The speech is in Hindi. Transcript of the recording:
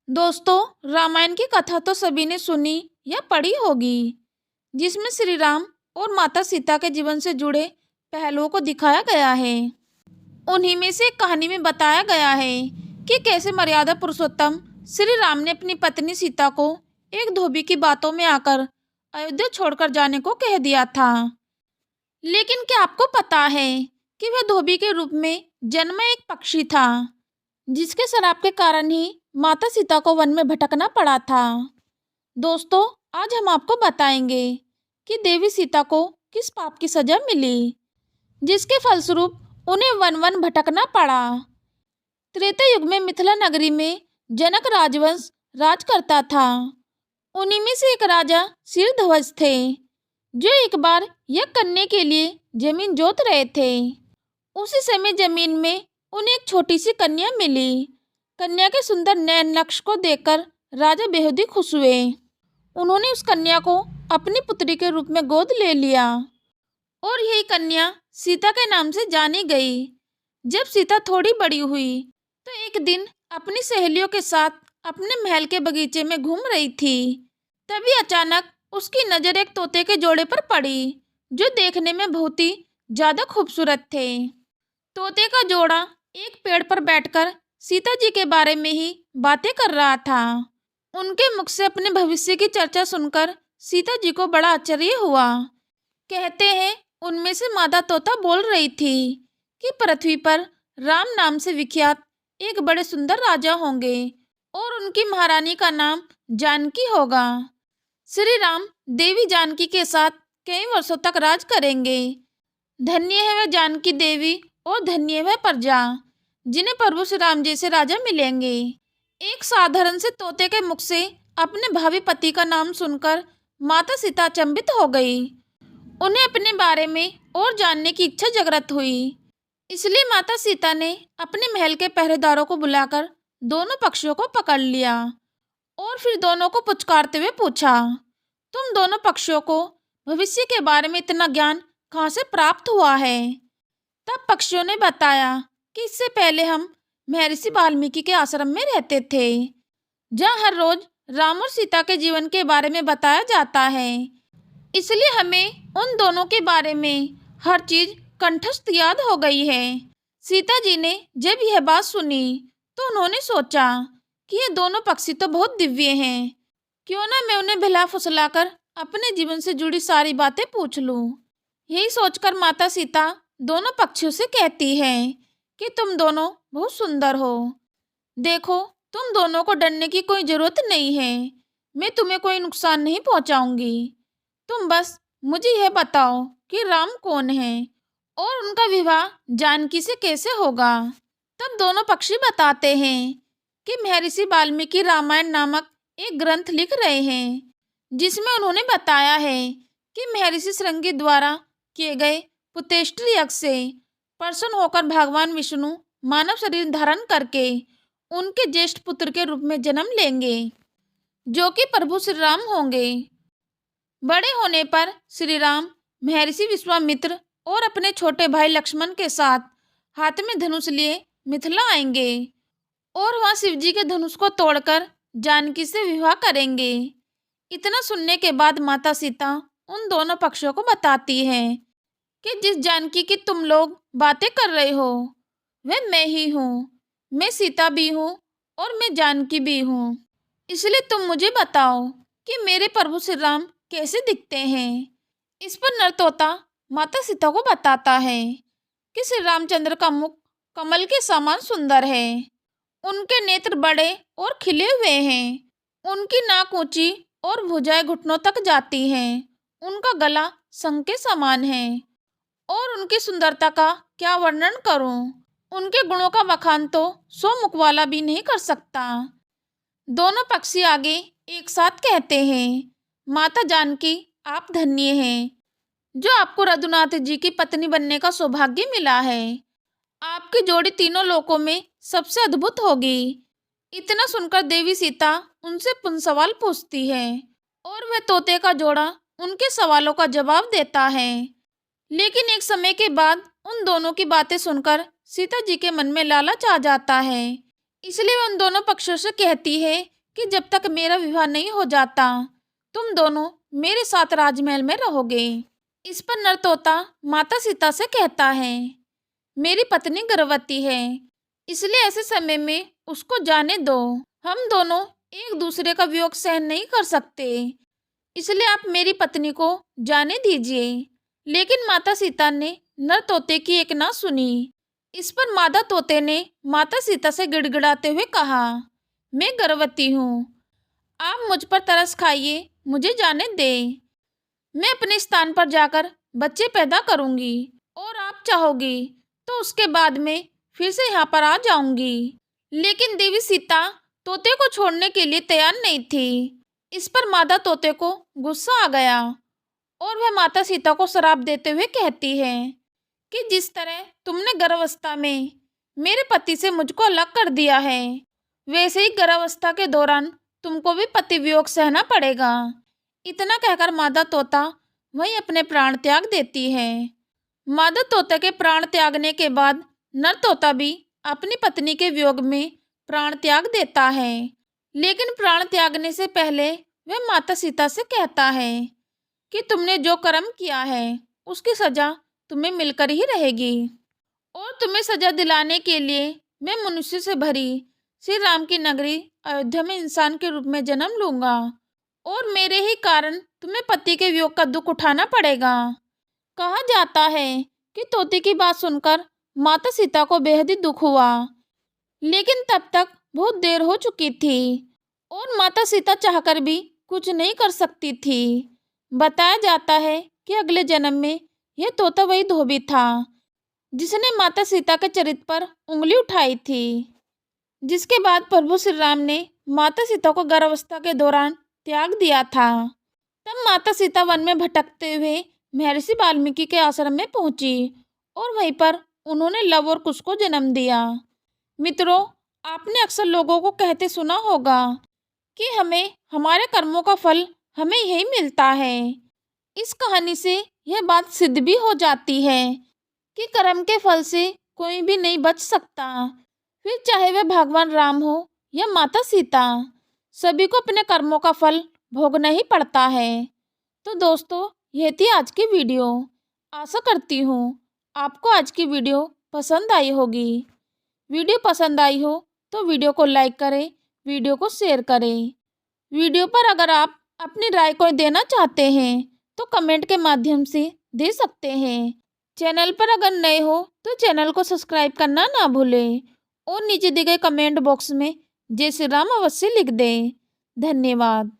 दोस्तों, रामायण की कथा तो सभी ने सुनी या पढ़ी होगी, जिसमें श्री राम और माता सीता के जीवन से जुड़े पहलुओं को दिखाया गया है। उन्हीं में से एक कहानी में बताया गया है कि कैसे मर्यादा पुरुषोत्तम श्री राम ने अपनी पत्नी सीता को एक धोबी की बातों में आकर अयोध्या छोड़कर जाने को कह दिया था। लेकिन क्या आपको पता है कि वह धोबी के रूप में जन्मा एक पक्षी था, जिसके श्राप के कारण ही माता सीता को वन में भटकना पड़ा था। दोस्तों, आज हम आपको बताएंगे कि देवी सीता को किस पाप की सजा मिली, जिसके फलस्वरूप उन्हें वन वन भटकना पड़ा। त्रेता युग में मिथिला नगरी में जनक राजवंश राज करता था। उन्हीं में से एक राजा शीरध्वज थे, जो एक बार यज्ञ करने के लिए जमीन जोत रहे थे। उसी समय जमीन में उन्हें एक छोटी सी कन्या मिली। कन्या के सुंदर नयन नक्श को देखकर राजा बेहद ही खुश हुए। उन्होंने उस कन्या को अपनी पुत्री के रूप में गोद ले लिया और यही कन्या सीता के नाम से जानी गई। जब सीता थोड़ी बड़ी हुई तो एक दिन अपनी सहेलियों के साथ अपने महल के बगीचे में घूम रही थी। तभी अचानक उसकी नज़र एक तोते के जोड़े पर पड़ी, जो देखने में बहुत ही ज़्यादा खूबसूरत थे। तोते का जोड़ा एक पेड़ पर बैठकर सीता जी के बारे में ही बातें कर रहा था। उनके मुख से अपने भविष्य की चर्चा सुनकर सीता जी को बड़ा आश्चर्य हुआ। कहते हैं उनमें से मादा तोता बोल रही थी कि पृथ्वी पर राम नाम से विख्यात एक बड़े सुंदर राजा होंगे और उनकी महारानी का नाम जानकी होगा। श्री राम देवी जानकी के साथ कई वर्षों तक राज करेंगे। धन्य है वह जानकी देवी और धन्य है वह प्रजा, जिन्हें प्रभु श्री राम जैसे राजा मिलेंगे। एक साधारण से तोते के मुख से अपने भावी पति का नाम सुनकर माता सीता अचंभित हो गई। उन्हें अपने बारे में और जानने की इच्छा जागृत हुई। इसलिए माता सीता ने अपने महल के पहरेदारों को बुलाकर दोनों पक्षियों को पकड़ लिया और फिर दोनों को पुचकारते हुए पूछा, तुम दोनों पक्षियों को भविष्य के बारे में इतना ज्ञान कहाँ से प्राप्त हुआ है? तब पक्षियों ने बताया कि इससे पहले हम महर्षि वाल्मीकि के आश्रम में रहते थे, जहाँ हर रोज राम और सीता के जीवन के बारे में बताया जाता है। इसलिए हमें उन दोनों के बारे में हर चीज कंठस्थ याद हो गई है। सीता जी ने जब यह बात सुनी तो उन्होंने सोचा कि ये दोनों पक्षी तो बहुत दिव्य हैं, क्यों ना मैं उन्हें बहला फुसलाकर अपने जीवन से जुड़ी सारी बातें पूछ लूं। यही सोचकर माता सीता दोनों पक्षियों से कहती है कि तुम दोनों बहुत सुंदर हो। देखो, तुम दोनों को डरने की कोई जरूरत नहीं है। मैं तुम्हें कोई नुकसान नहीं पहुंचाऊंगी। तुम बस मुझे यह बताओ कि राम कौन है और उनका विवाह जानकी से कैसे होगा। तब दोनों पक्षी बताते हैं कि महर्षि वाल्मीकि रामायण नामक एक ग्रंथ लिख रहे हैं, जिसमें उन्होंने बताया है कि महर्षि श्रृंगी द्वारा किए गए पुतेष्टि यज्ञ से प्रसन्न होकर भगवान विष्णु मानव शरीर धारण करके उनके ज्येष्ठ पुत्र के रूप में जन्म लेंगे, जो कि प्रभु श्री राम होंगे। बड़े होने पर श्री राम महर्षि विश्वामित्र और अपने छोटे भाई लक्ष्मण के साथ हाथ में धनुष लिए मिथिला आएंगे और वहां शिवजी के धनुष को तोड़कर जानकी से विवाह करेंगे। इतना सुनने के बाद माता सीता उन दोनों पक्षियों को बताती है कि जिस जानकी की तुम लोग बातें कर रहे हो वह मैं ही हूँ। मैं सीता भी हूँ और मैं जानकी भी हूँ। इसलिए तुम मुझे बताओ कि मेरे प्रभु श्री राम कैसे दिखते हैं। इस पर नर तोता माता सीता को बताता है कि श्री रामचंद्र का मुख कमल के समान सुंदर है। उनके नेत्र बड़े और खिले हुए हैं। उनकी नाक ऊंची और भुजाएं घुटनों तक जाती हैं। उनका गला शंख के समान है और उनकी सुंदरता का क्या वर्णन करूं। उनके गुणों का बखान तो 100 मुख वाला भी नहीं कर सकता। दोनों पक्षी आगे एक साथ कहते हैं, माता जानकी आप धन्य हैं, जो आपको रघुनाथ जी की पत्नी बनने का सौभाग्य मिला है। आपकी जोड़ी तीनों लोकों में सबसे अद्भुत होगी। इतना सुनकर देवी सीता उनसे पुनः सवाल पूछती है और वह तोते का जोड़ा उनके सवालों का जवाब देता है। लेकिन एक समय के बाद उन दोनों की बातें सुनकर सीता जी के मन में लालच आ जाता है। इसलिए वह उन दोनों पक्षियों से कहती है कि जब तक मेरा विवाह नहीं हो जाता तुम दोनों मेरे साथ राजमहल में रहोगे। इस पर नर तोता माता सीता से कहता है, मेरी पत्नी गर्भवती है, इसलिए ऐसे समय में उसको जाने दो। हम दोनों एक दूसरे का वियोग सहन नहीं कर सकते, इसलिए आप मेरी पत्नी को जाने दीजिए। लेकिन माता सीता ने नर तोते की एक ना सुनी। इस पर मादा तोते ने माता सीता से गिड़गिड़ाते हुए कहा, मैं गर्भवती हूँ, आप मुझ पर तरस खाइए, मुझे जाने दे। मैं अपने स्थान पर जाकर बच्चे पैदा करूंगी और आप चाहोगी तो उसके बाद में फिर से यहाँ पर आ जाऊंगी। लेकिन देवी सीता तोते को छोड़ने के लिए तैयार नहीं थी। इस पर मादा तोते को गुस्सा आ गया और वह माता सीता को श्राप देते हुए कहती है कि जिस तरह तुमने गर्भावस्था में मेरे पति से मुझको अलग कर दिया है, वैसे ही गर्भावस्था के दौरान तुमको भी पति वियोग सहना पड़ेगा। इतना कहकर मादा तोता वहीं अपने प्राण त्याग देती है। मादा तोता के प्राण त्यागने के बाद नर तोता भी अपनी पत्नी के वियोग में प्राण त्याग देता है। लेकिन प्राण त्यागने से पहले वह माता सीता से कहता है कि तुमने जो कर्म किया है उसकी सजा तुम्हें मिलकर ही रहेगी और तुम्हें सजा दिलाने के लिए मैं मनुष्य से भरी श्री राम की नगरी अयोध्या में इंसान के रूप में जन्म लूंगा और मेरे ही कारण तुम्हें पति के वियोग का दुख उठाना पड़ेगा। कहा जाता है कि तोते की बात सुनकर माता सीता को बेहद ही दुख हुआ, लेकिन तब तक बहुत देर हो चुकी थी और माता सीता चाहकर भी कुछ नहीं कर सकती थी। बताया जाता है कि अगले जन्म में यह तोता वही धोबी था जिसने माता सीता के चरित्र पर उंगली उठाई थी, जिसके बाद प्रभु श्री राम ने माता सीता को गर्भावस्था के दौरान त्याग दिया था। तब माता सीता वन में भटकते हुए महर्षि वाल्मीकि के आश्रम में पहुंची और वहीं पर उन्होंने लव और कुश को जन्म दिया। मित्रों, आपने अक्सर लोगों को कहते सुना होगा कि हमें हमारे कर्मों का फल हमें यही मिलता है। इस कहानी से यह बात सिद्ध भी हो जाती है कि कर्म के फल से कोई भी नहीं बच सकता, फिर चाहे वह भगवान राम हो या माता सीता, सभी को अपने कर्मों का फल भोगना ही पड़ता है। तो दोस्तों, यह थी आज की वीडियो। आशा करती हूँ आपको आज की वीडियो पसंद आई होगी। वीडियो पसंद आई हो तो वीडियो को लाइक करें, वीडियो को शेयर करें। वीडियो पर अगर आप अपनी राय को देना चाहते हैं तो कमेंट के माध्यम से दे सकते हैं। चैनल पर अगर नए हो तो चैनल को सब्सक्राइब करना ना भूलें और नीचे दिए गए कमेंट बॉक्स में जय श्री राम अवश्य लिख दें। धन्यवाद।